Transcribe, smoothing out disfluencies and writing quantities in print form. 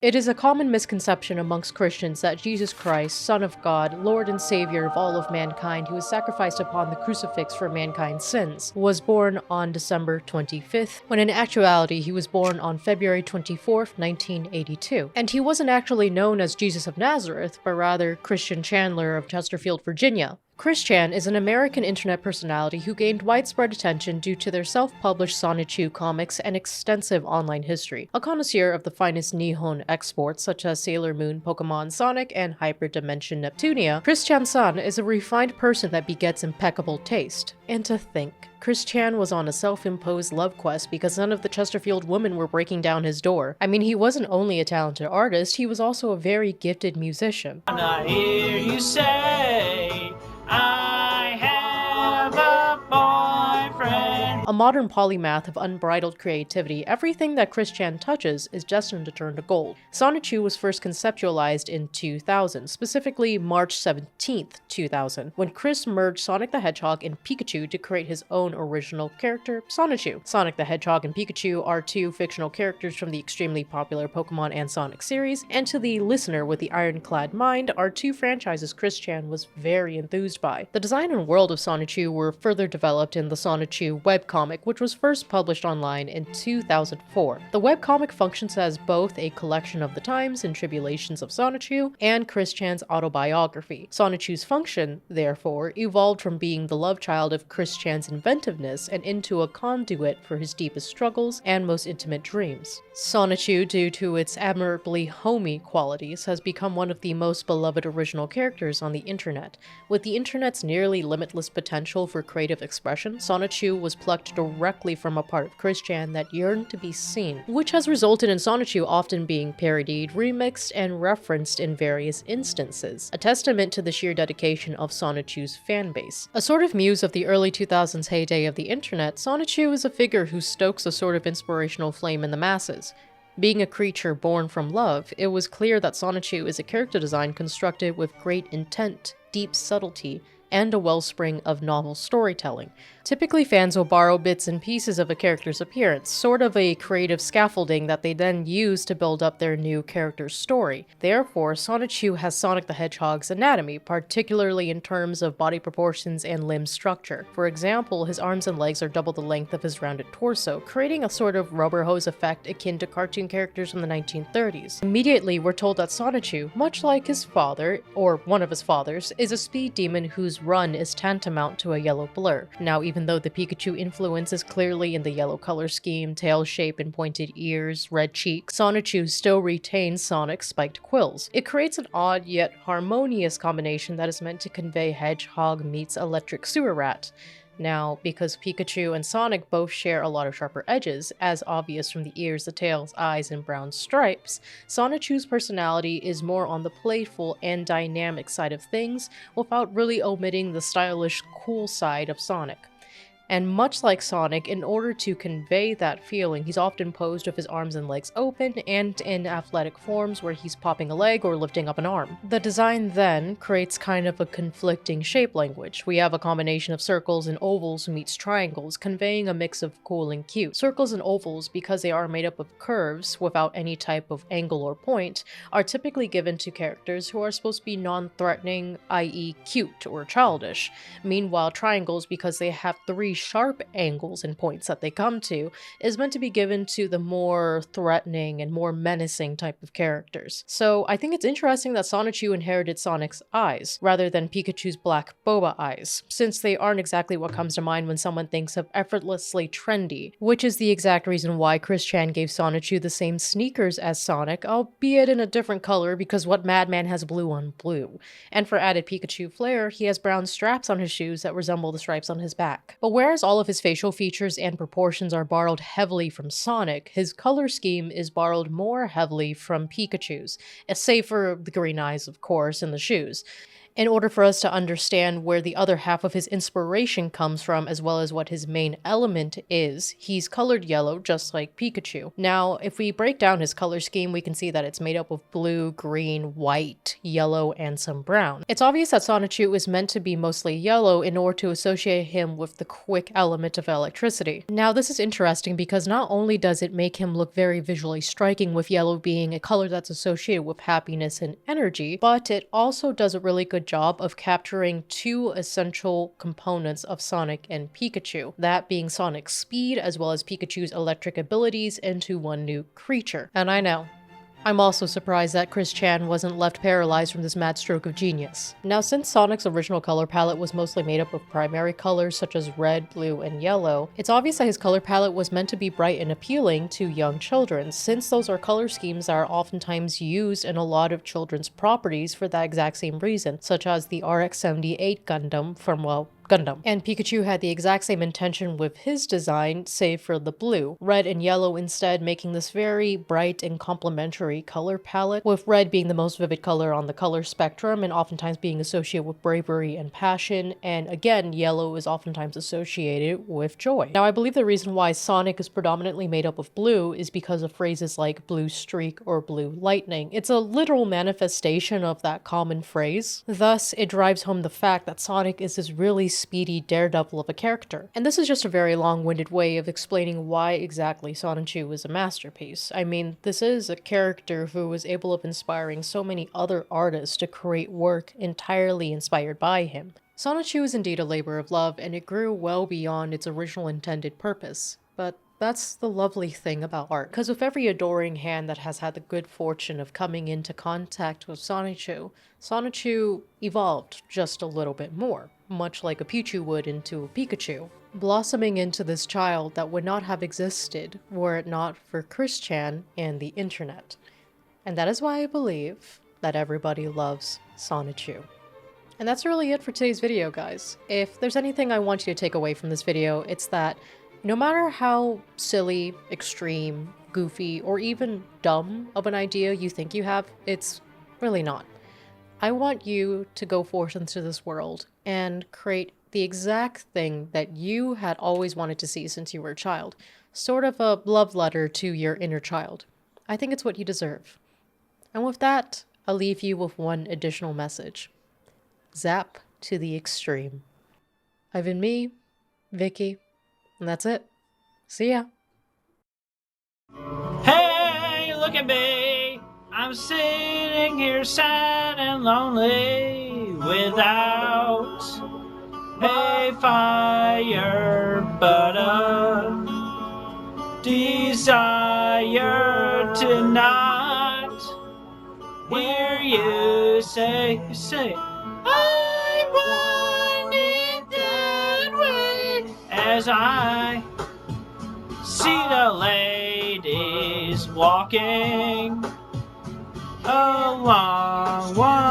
It is a common misconception amongst Christians that Jesus Christ, Son of God, Lord and Savior of all of mankind, who was sacrificed upon the crucifix for mankind's sins, was born on December 25th, when in actuality he was born on February 24th, 1982. And he wasn't actually known as Jesus of Nazareth, but rather Christian Chandler of Chesterfield, Virginia. Chris Chan is an American internet personality who gained widespread attention due to their self-published Sonichu comics and extensive online history. A connoisseur of the finest Nihon exports such as Sailor Moon, Pokemon, Sonic, and Hyperdimension Neptunia, Chris Chan-san is a refined person that begets impeccable taste. And to think, Chris Chan was on a self-imposed love quest because none of the Chesterfield women were breaking down his door. I mean, he wasn't only a talented artist, he was also a very gifted musician. I hear you say I have a boyfriend. A modern polymath of unbridled creativity, everything that Chris Chan touches is destined to turn to gold. Sonichu was first conceptualized in 2000, specifically March 17th, 2000, when Chris merged Sonic the Hedgehog and Pikachu to create his own original character, Sonichu. Sonic the Hedgehog and Pikachu are two fictional characters from the extremely popular Pokemon and Sonic series, and to the listener with the ironclad mind, are two franchises Chris Chan was very enthused by. The design and world of Sonichu were further developed in the Sonichu webcomic, which was first published online in 2004. The webcomic functions as both a collection of the times and tribulations of Sonichu and Chris Chan's autobiography. Sonichu's function, therefore, evolved from being the love child of Chris Chan's inventiveness and into a conduit for his deepest struggles and most intimate dreams. Sonichu, due to its admirably homey qualities, has become one of the most beloved original characters on the internet. With the internet's nearly limitless potential for creative expression, Sonichu was plucked directly from a part of Chris Chan that yearned to be seen, which has resulted in Sonichu often being parodied, remixed, and referenced in various instances, a testament to the sheer dedication of Sonichu's fanbase. A sort of muse of the early 2000s heyday of the internet, Sonichu is a figure who stokes a sort of inspirational flame in the masses. Being a creature born from love, it was clear that Sonichu is a character design constructed with great intent, deep subtlety, and a wellspring of novel storytelling. Typically, fans will borrow bits and pieces of a character's appearance, sort of a creative scaffolding that they then use to build up their new character's story. Therefore, Sonichu has Sonic the Hedgehog's anatomy, particularly in terms of body proportions and limb structure. For example, his arms and legs are double the length of his rounded torso, creating a sort of rubber hose effect akin to cartoon characters from the 1930s. Immediately, we're told that Sonichu, much like his father, or one of his fathers, is a speed demon whose run is tantamount to a yellow blur. Now, even though the Pikachu influence is clearly in the yellow color scheme, tail shape and pointed ears, red cheeks, Sonichu still retains Sonic's spiked quills. It creates an odd yet harmonious combination that is meant to convey hedgehog meets electric sewer rat. Now, because Pikachu and Sonic both share a lot of sharper edges, as obvious from the ears, the tails, eyes, and brown stripes, Sonichu's personality is more on the playful and dynamic side of things, without really omitting the stylish, cool side of Sonic. And much like Sonic, in order to convey that feeling, he's often posed with his arms and legs open and in athletic forms where he's popping a leg or lifting up an arm. The design then creates kind of a conflicting shape language. We have a combination of circles and ovals meets triangles, conveying a mix of cool and cute. Circles and ovals, because they are made up of curves without any type of angle or point, are typically given to characters who are supposed to be non-threatening, i.e. cute or childish. Meanwhile, triangles, because they have three sharp angles and points that they come to, is meant to be given to the more threatening and more menacing type of characters. So I think it's interesting that Sonichu inherited Sonic's eyes, rather than Pikachu's black boba eyes, since they aren't exactly what comes to mind when someone thinks of effortlessly trendy, which is the exact reason why Chris Chan gave Sonichu the same sneakers as Sonic, albeit in a different color because what madman has blue on blue? And for added Pikachu flair, he has brown straps on his shoes that resemble the stripes on his back. But whereas all of his facial features and proportions are borrowed heavily from Sonic, his color scheme is borrowed more heavily from Pikachu's, save for the green eyes, of course, and the shoes. In order for us to understand where the other half of his inspiration comes from, as well as what his main element is, he's colored yellow, just like Pikachu. Now, if we break down his color scheme, we can see that it's made up of blue, green, white, yellow, and some brown. It's obvious that Sonichu is meant to be mostly yellow in order to associate him with the quick element of electricity. Now, this is interesting because not only does it make him look very visually striking, with yellow being a color that's associated with happiness and energy, but it also does a really good job of capturing two essential components of Sonic and Pikachu, that being Sonic's speed as well as Pikachu's electric abilities into one new creature. And I know, I'm also surprised that Chris Chan wasn't left paralyzed from this mad stroke of genius. Now, since Sonic's original color palette was mostly made up of primary colors such as red, blue, and yellow, it's obvious that his color palette was meant to be bright and appealing to young children, since those are color schemes that are oftentimes used in a lot of children's properties for that exact same reason, such as the RX-78 Gundam from, well, Gundam. And Pikachu had the exact same intention with his design, save for the blue. Red and yellow instead making this very bright and complementary color palette, with red being the most vivid color on the color spectrum and oftentimes being associated with bravery and passion, and again, yellow is oftentimes associated with joy. Now, I believe the reason why Sonic is predominantly made up of blue is because of phrases like blue streak or blue lightning. It's a literal manifestation of that common phrase. Thus, it drives home the fact that Sonic is this really speedy daredevil of a character. And this is just a very long-winded way of explaining why exactly Sonichu is a masterpiece. I mean, this is a character who was able of inspiring so many other artists to create work entirely inspired by him. Sonichu is indeed a labor of love, and it grew well beyond its original intended purpose. But that's the lovely thing about art, because with every adoring hand that has had the good fortune of coming into contact with Sonichu, Sonichu evolved just a little bit more, much like a Pichu would into a Pikachu, blossoming into this child that would not have existed were it not for Chris Chan and the internet. And that is why I believe that everybody loves Sonichu. And that's really it for today's video, guys. If there's anything I want you to take away from this video, it's that no matter how silly, extreme, goofy, or even dumb of an idea you think you have, it's really not. I want you to go forth into this world and create the exact thing that you had always wanted to see since you were a child. Sort of a love letter to your inner child. I think it's what you deserve. And with that, I'll leave you with one additional message. Zap to the extreme. I've been me, Vicky, and that's it. See ya. Hey, look at me. I'm sitting here sad and lonely without a fire but a desire to not hear you say, I want it that way, as I see the ladies walking along one